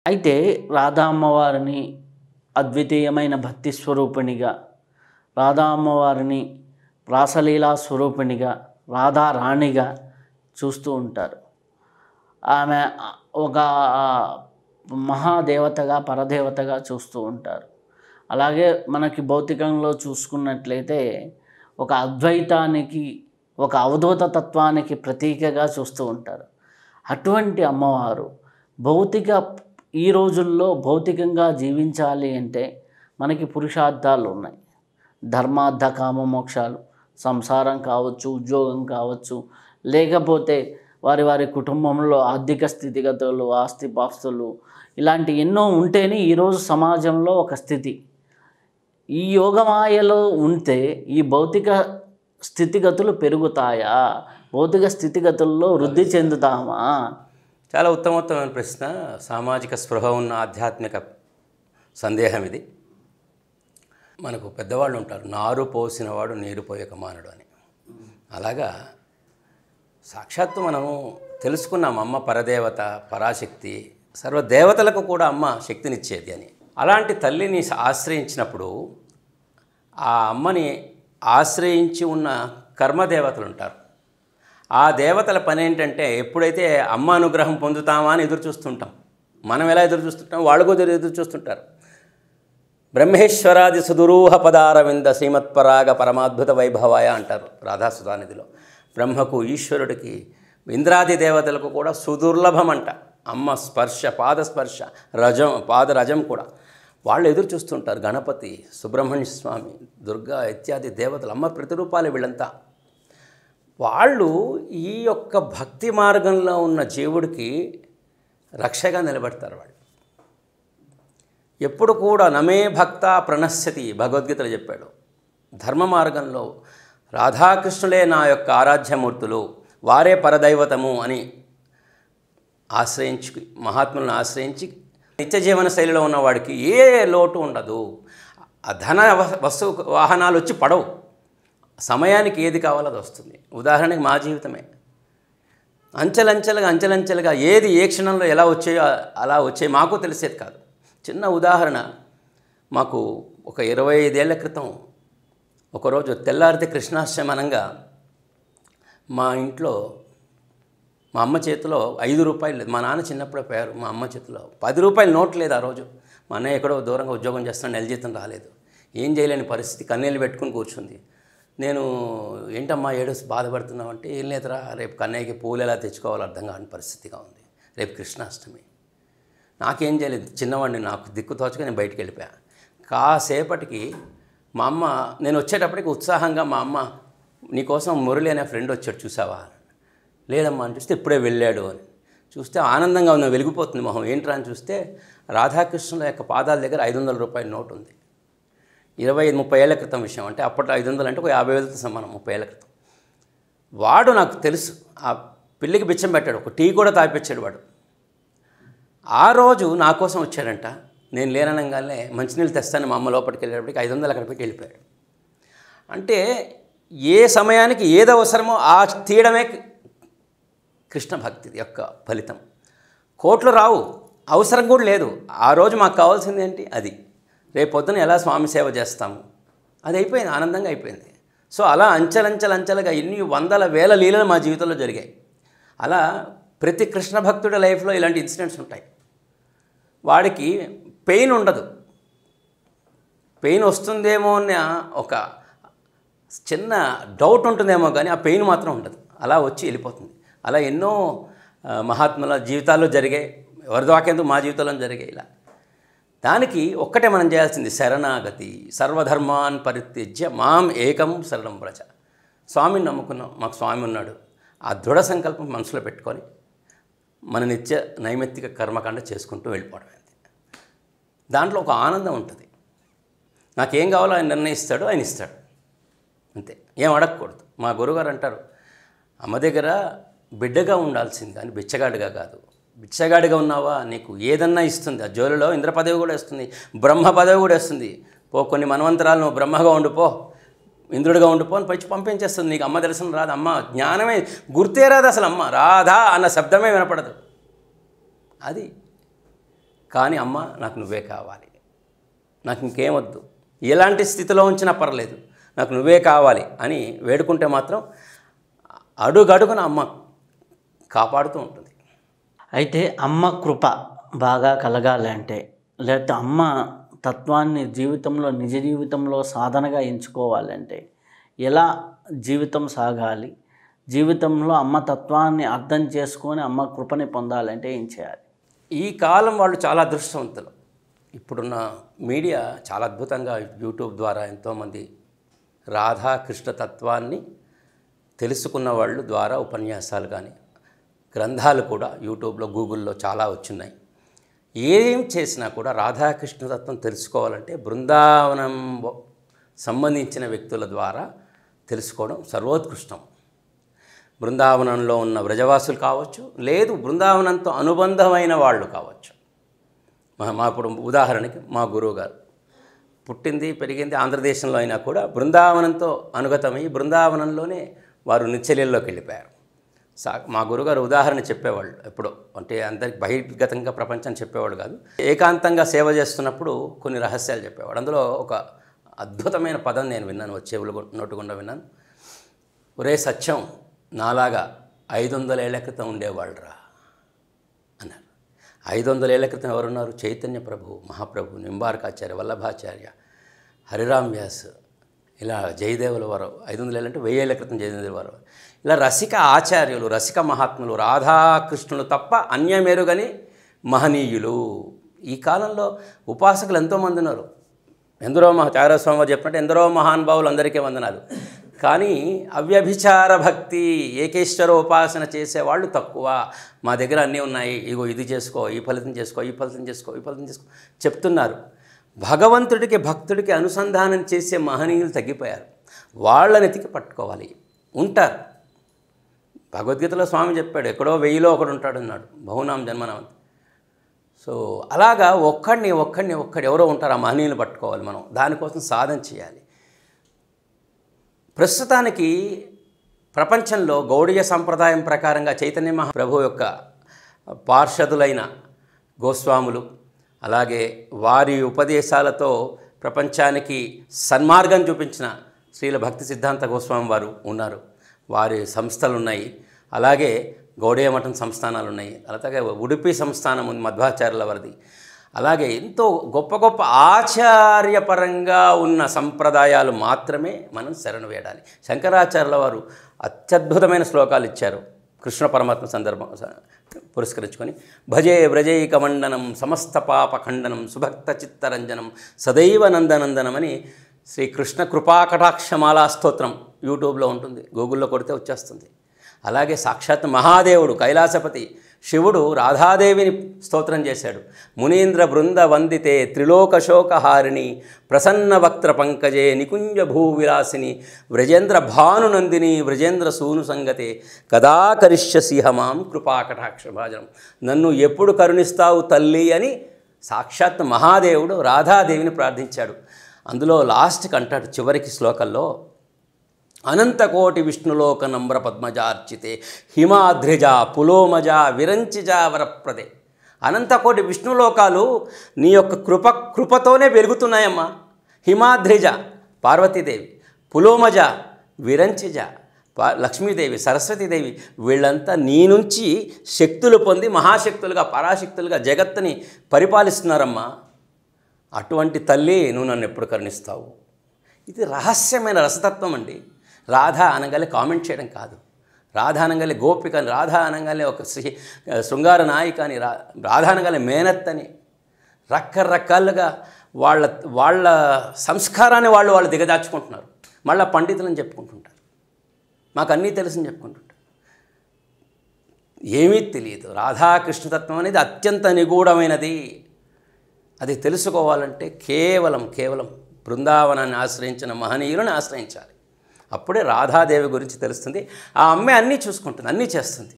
అయితే రాధా అమ్మవారిని అద్వితీయమైన భక్తి స్వరూపిణిగా, రాధా అమ్మవారిని రాసలీలా స్వరూపిణిగా, రాధా రాణిగా చూస్తూ ఉంటారు. ఆమె ఒక మహాదేవతగా, పరదేవతగా చూస్తూ ఉంటారు. అలాగే మనకి భౌతికంలో చూసుకున్నట్లయితే ఒక అద్వైతానికి, ఒక అవధూత తత్వానికి ప్రతీకగా చూస్తూ ఉంటారు. అటువంటి అమ్మవారు ఈ రోజుల్లో భౌతికంగా జీవించాలి అంటే మనకి పురుషార్థాలు ఉన్నాయి. ధర్మార్థ కామ మోక్షాలు, సంసారం కావచ్చు, ఉద్యోగం కావచ్చు, లేకపోతే వారి కుటుంబంలో ఆర్థిక స్థితిగతులు, ఆస్తిపాస్తులు, ఇలాంటి ఎన్నో ఉంటేనే ఈరోజు సమాజంలో ఒక స్థితి. ఈ యోగమాయలో ఉంటే ఈ భౌతిక స్థితిగతులు పెరుగుతాయా? భౌతిక స్థితిగతుల్లో వృద్ధి చెందుతామా? చాలా ఉత్తమోత్తమైన ప్రశ్న. సామాజిక స్పృహ ఉన్న ఆధ్యాత్మిక సందేహం ఇది. మనకు పెద్దవాళ్ళు ఉంటారు, నారు పోసినవాడు నీరు పోయక మానడు అని. అలాగా సాక్షాత్తు మనము తెలుసుకున్నాం, అమ్మ పరదేవత, పరాశక్తి, సర్వదేవతలకు కూడా అమ్మ శక్తినిచ్చేది అని. అలాంటి తల్లిని ఆశ్రయించినప్పుడు ఆ అమ్మని ఆశ్రయించి ఉన్న కర్మదేవతలు ఉంటారు. ఆ దేవతల పని ఏంటంటే, ఎప్పుడైతే అమ్మ అనుగ్రహం పొందుతామా అని ఎదురు చూస్తుంటాం. మనం ఎలా ఎదురు చూస్తుంటాం, వాళ్ళు కూడా ఎదురు చూస్తుంటారు. బ్రహ్మేశ్వరాది సుదురూహ పదారవింద శ్రీమత్పరాగ పరమాద్భుత వైభవాయ అంటారు రాధాసుధానిధిలో. బ్రహ్మకు, ఈశ్వరుడికి, ఇంద్రాది దేవతలకు కూడా సుదుర్లభం అంట అమ్మ స్పర్శ, పాదస్పర్శ, పాదరజం కూడా. వాళ్ళు ఎదురు చూస్తుంటారు. గణపతి, సుబ్రహ్మణ్య స్వామి, దుర్గా ఇత్యాది దేవతలు, అమ్మ ప్రతిరూపాలు వీళ్ళంతా. వాళ్ళు ఈ యొక్క భక్తి మార్గంలో ఉన్న జీవుడికి రక్షగా నిలబడతారు. వాళ్ళు ఎప్పుడు కూడా నమే భక్త ప్రణశ్యతి భగవద్గీతలో చెప్పాడు. ధర్మ మార్గంలో రాధాకృష్ణులే నా యొక్క ఆరాధ్యమూర్తులు, వారే పరదైవతము అని ఆశ్రయించి, మహాత్ములను ఆశ్రయించి నిత్య జీవన శైలిలో ఉన్నవాడికి ఏ లోటు ఉండదు. ఆ ధన వస్తు వాహనాలు వచ్చి పడవు. సమయానికి ఏది కావాలో అది వస్తుంది. ఉదాహరణకి మా జీవితమే అంచెలంచెలుగా ఏది ఏ క్షణంలో ఎలా వచ్చాయో అలా వచ్చాయి, మాకు తెలిసేది కాదు. చిన్న ఉదాహరణ, మాకు ఒక 25 ఏళ్ల క్రితం ఒకరోజు తెల్లారితే కృష్ణాష్టమనంగా మా ఇంట్లో మా అమ్మ చేతిలో 5 రూపాయలు లేదు. మా నాన్న చిన్నప్పుడే పోయారు. మా అమ్మ చేతిలో 10 రూపాయల నోట్ లేదు ఆ రోజు. మా అన్నయ్య ఎక్కడో దూరంగా ఉద్యోగం చేస్తున్నాడు, నెల జీతం రాలేదు. ఏం చేయలేని పరిస్థితి, కన్నీళ్ళు పెట్టుకుని కూర్చుంది. నేను ఏంటమ్మా ఏడుస్తూ బాధపడుతున్నావు అంటే, ఏం లేదురా, రేపు కన్నయ్యకి పూలు ఎలా తెచ్చుకోవాలో అర్థం కాని పరిస్థితిగా ఉంది, రేపు కృష్ణాష్టమి. నాకేం చేయలేదు, చిన్నవాడిని, నాకు దిక్కు తోచగా నేను బయటికి వెళ్ళిపోయా. కాసేపటికి మా అమ్మ, నేను వచ్చేటప్పటికి ఉత్సాహంగా మా అమ్మ, నీకోసం మురళి అనే ఫ్రెండ్ వచ్చాడు చూసావా? లేదమ్మా అని చూస్తే ఇప్పుడే వెళ్ళాడు అని. చూస్తే ఆనందంగా ఉన్న, వెలిగిపోతుంది మొహం. ఏంట్రా అని చూస్తే రాధాకృష్ణుల యొక్క పాదాల దగ్గర 500 రూపాయల నోటు ఉంది. 25-30 ఏళ్ల క్రితం విషయం. అంటే అప్పట్లో 500 అంటే ఒక 50,000తో సమానం, 30 ఏళ్ల క్రితం. వాడు నాకు తెలుసు, ఆ పిల్లికి బిచ్చం పెట్టాడు, ఒక టీ కూడా తాపిచ్చాడు వాడు. ఆ రోజు నా కోసం వచ్చాడంట. నేను లేననగానే మంచినీళ్ళు తెస్తాను మా అమ్మ లోపలికి వెళ్ళేటప్పటికి 500 అక్కడ పెట్టి వెళ్ళిపోయాడు. అంటే ఏ సమయానికి ఏది అవసరమో ఆ తీయడమే కృష్ణ భక్తి యొక్క ఫలితం. కోట్లు రావు, అవసరం కూడా లేదు. ఆ రోజు మాకు కావాల్సింది ఏంటి? అది. రేపు పొద్దున ఎలా స్వామి సేవ చేస్తాము, అది అయిపోయింది, ఆనందంగా అయిపోయింది. సో అలా అంచెలంచెలుగా ఎన్ని వందల వేల లీలలు మా జీవితంలో జరిగాయి. అలా ప్రతి కృష్ణ భక్తుడి లైఫ్లో ఇలాంటి ఇన్సిడెంట్స్ ఉంటాయి. వాడికి పెయిన్ ఉండదు, పెయిన్ వస్తుందేమో అన్న ఒక చిన్న డౌట్ ఉంటుందేమో, కానీ ఆ పెయిన్ మాత్రం ఉండదు. అలా వచ్చి వెళ్ళిపోతుంది. అలా ఎన్నో మహాత్ముల జీవితాల్లో జరిగాయి, ఎవరిదాకెందుకు మా జీవితంలో జరిగాయి. ఇలా దానికి ఒక్కటే మనం చేయాల్సింది శరణాగతి. సర్వధర్మాన్ పరిత్యజ్య మాం ఏకం శరణం వ్రజ. స్వామిని నమ్ముకున్నాం, మాకు స్వామి ఉన్నాడు. ఆ దృఢ సంకల్పం మనసులో పెట్టుకొని మన నిత్య నైమిత్తిక కర్మకాండ చేసుకుంటూ వెళ్ళిపోవడం. దాంట్లో ఒక ఆనందం ఉంటుంది. నాకేం కావాలో ఆయన నిర్ణయిస్తాడు, ఆయన ఇస్తాడు, అంతే. ఏం అడగకూడదు. మా గురుగారు అంటారు, అమ్మ దగ్గర బిడ్డగా ఉండాల్సింది కానీ బిచ్చగాడిగా కాదు. బిచ్చగాడిగా ఉన్నావా, నీకు ఏదన్నా ఇస్తుంది. ఆ జోలిలో ఇంద్ర పదవి కూడా ఇస్తుంది, బ్రహ్మ పదవి కూడా ఇస్తుంది. కొన్ని మనవంతరాలు నువ్వు బ్రహ్మగా ఉండిపో, ఇంద్రుడిగా ఉండిపో అని పంపించేస్తుంది. నీకు అమ్మ దర్శనం రాదు, అమ్మ జ్ఞానమే గుర్తే రాదు, అసలు అమ్మ రాధా అన్న శబ్దమే వినపడదు. అది కానీ అమ్మ నాకు నువ్వే కావాలి, నాకు ఇంకేమొద్దు, ఎలాంటి స్థితిలో ఉంచినా పర్లేదు, నాకు నువ్వే కావాలి అని వేడుకుంటే మాత్రం అడుగడుగున అమ్మ కాపాడుతూ ఉంటుంది. అయితే అమ్మ కృప బాగా కలగాలి అంటే, లేకపోతే అమ్మ తత్వాన్ని జీవితంలో నిజ జీవితంలో సాధనగా ఎంచుకోవాలంటే ఎలా జీవితం సాగాలి, జీవితంలో అమ్మ తత్వాన్ని అర్థం చేసుకొని అమ్మ కృపని పొందాలంటే ఏం చేయాలి? ఈ కాలం వాళ్ళు చాలా అదృష్టవంతులు. ఇప్పుడున్న మీడియా చాలా అద్భుతంగా యూట్యూబ్ ద్వారా ఎంతోమంది రాధాకృష్ణ తత్వాన్ని తెలుసుకున్న వాళ్ళు ద్వారా ఉపన్యాసాలు కానీ గ్రంథాలు కూడా యూట్యూబ్లో గూగుల్లో చాలా వచ్చున్నాయి. ఏం చేసినా కూడా రాధాకృష్ణ తత్వం తెలుసుకోవాలంటే బృందావనం సంబంధించిన వ్యక్తుల ద్వారా తెలుసుకోవడం సర్వోత్కృష్టం. బృందావనంలో ఉన్న వ్రజవాసులు కావచ్చు, లేదు బృందావనంతో అనుబంధమైన వాళ్ళు కావచ్చు. మా ఇప్పుడు ఉదాహరణకి మా గురువు గారు పుట్టింది పెరిగింది ఆంధ్రదేశంలో అయినా కూడా బృందావనంతో అనుగతమై బృందావనంలోనే వారు నిత్యలీలలోకి వెళ్ళిపోయారు. మా గురుగారు ఉదాహరణ చెప్పేవాళ్ళు ఎప్పుడో, అంటే అందరికి బహిర్గతంగా ప్రపంచం చెప్పేవాళ్ళు కాదు, ఏకాంతంగా సేవ చేస్తున్నప్పుడు కొన్ని రహస్యాలు చెప్పేవాడు. అందులో ఒక అద్భుతమైన పదం నేను విన్నాను, చెవులు నోటుకుండా విన్నాను. ఒరే సత్యం, నాలాగా 500 ఏళ్ల క్రితం ఉండేవాళ్ళరా అన్నారు. 500 ఏళ్ల క్రితం ఎవరున్నారు? చైతన్య ప్రభు, మహాప్రభు, నింబార్కాచార్య, వల్లభాచార్య, హరిరామ్ వ్యాస్, ఇలా జయదేవుల వారు. 500 ఏళ్ళు అంటే 1000 ఏళ్ల క్రితం జయదేవుల వారు. ఇలా రసిక ఆచార్యులు, రసిక మహాత్ములు, రాధాకృష్ణులు తప్ప అన్యమెరుగని మహనీయులు. ఈ కాలంలో ఉపాసకులు ఎంతోమంది ఉన్నారు. ఎందరో చారస్వామి వారు చెప్పినట్టు ఎందరో మహానుభావులు, అందరికీ వందనాలు. కానీ అవ్యభిచార భక్తి, ఏకేశ్వర ఉపాసన చేసేవాళ్ళు తక్కువ. మా దగ్గర అన్నీ ఉన్నాయి, ఇగో ఇది చేసుకో, ఈ ఫలితం చేసుకో, ఈ ఫలితం చేసుకో, ఈ ఫలితం చేసుకో చెప్తున్నారు. భగవంతుడికి భక్తుడికి అనుసంధానం చేసే మహనీయులు తగ్గిపోయారు. వాళ్ళని ఎతికి పట్టుకోవాలి. ఉంటారు. భగవద్గీతలో స్వామి చెప్పాడు, ఎక్కడో 1000లో ఒకడు ఉంటాడన్నాడు, బహునాం జన్మనామంతి. సో అలాగా ఒక్కడిని ఎవరో ఉంటారు. ఆ మహనీయులు పట్టుకోవాలి మనం, దానికోసం సాధన చేయాలి. ప్రస్తుతానికి ప్రపంచంలో గౌడీయ సంప్రదాయం ప్రకారంగా చైతన్య మహాప్రభు యొక్క పార్షదులైన గోస్వాములు, అలాగే వారి ఉపదేశాలతో ప్రపంచానికి సన్మార్గం చూపించిన శ్రీల భక్తి సిద్ధాంత గోస్వామి వారు ఉన్నారు. వారి సంస్థలు ఉన్నాయి. అలాగే గౌడీయ మఠం సంస్థానాలు ఉన్నాయి. అలాగే ఉడుపి సంస్థానం ఉంది మధ్వాచార్యుల వారిది. అలాగే ఎంతో గొప్ప గొప్ప ఆచార్యపరంగా ఉన్న సంప్రదాయాలు మాత్రమే మనం శరణు వేయాలి. శంకరాచార్యుల వారు అత్యద్భుతమైన శ్లోకాలు ఇచ్చారు కృష్ణ పరమాత్మ సందర్భం పురస్కరించుకొని. భజే వ్రజైకమండనం సమస్త పాప ఖండనం సుభక్త చిత్తరంజనం సదైవ నందనందనం అని శ్రీకృష్ణ కృపాకటాక్షమాలా స్తోత్రం యూట్యూబ్లో ఉంటుంది, గూగుల్లో కొడితే వచ్చేస్తుంది. అలాగే సాక్షాత్ మహాదేవుడు కైలాసపతి శివుడు రాధాదేవిని స్తోత్రం చేశాడు. మునీంద్ర బృంద వందితే త్రిలోకశోకహారిణి ప్రసన్న వక్త్ర పంకజే నికుంజ భూవిలాసిని వ్రజేంద్ర భానునందిని వ్రజేంద్ర సూను సంగతే కదా కరిష్యసిహమాం కృపాకటాక్ష భాజనం. నన్ను ఎప్పుడు కరుణిస్తావు తల్లి అని సాక్షాత్ మహాదేవుడు రాధాదేవిని ప్రార్థించాడు. అందులో లాస్ట్కి అంటాడు చివరికి శ్లోకంలో, అనంతకోటి విష్ణులోక నమ్ర పద్మజార్చితే హిమాద్రిజ పులోమజ విరంచిజ వరప్రదే. అనంతకోటి విష్ణులోకాలు నీ యొక్క కృపతోనే వెలుగుతున్నాయమ్మా. హిమాద్రిజ పార్వతీదేవి, పులోమజ విరంచిజ లక్ష్మీదేవి, సరస్వతీదేవి, వీళ్ళంతా నీ నుంచి శక్తులు పొంది మహాశక్తులుగా పరాశక్తులుగా జగత్తుని పరిపాలిస్తున్నారమ్మా. అటువంటి తల్లి నువ్వు నన్ను ఎప్పుడు కరుణిస్తావు? ఇది రహస్యమైన రసతత్వం అండి. రాధా అనగానే కామెంట్ చేయడం కాదు. రాధా అనగానే గోపిక అని, రాధా అనగానే ఒక శృంగార నాయిక అని, రాధా అనగానే మేనత్ అని, రకరకాలుగా వాళ్ళ సంస్కారాన్ని వాళ్ళు దిగదార్చుకుంటున్నారు. మళ్ళీ పండితులని చెప్పుకుంటుంటారు, మాకు అన్నీ తెలుసని చెప్పుకుంటుంటారు. ఏమీ తెలియదు. రాధాకృష్ణతత్వం అనేది అత్యంత నిగూఢమైనది. అది తెలుసుకోవాలంటే కేవలం బృందావనాన్ని ఆశ్రయించిన మహనీయులను ఆశ్రయించాలి. అప్పుడే రాధాదేవి గురించి తెలుస్తుంది. ఆ అమ్మాయి అన్నీ చూసుకుంటుంది, అన్నీ చేస్తుంది.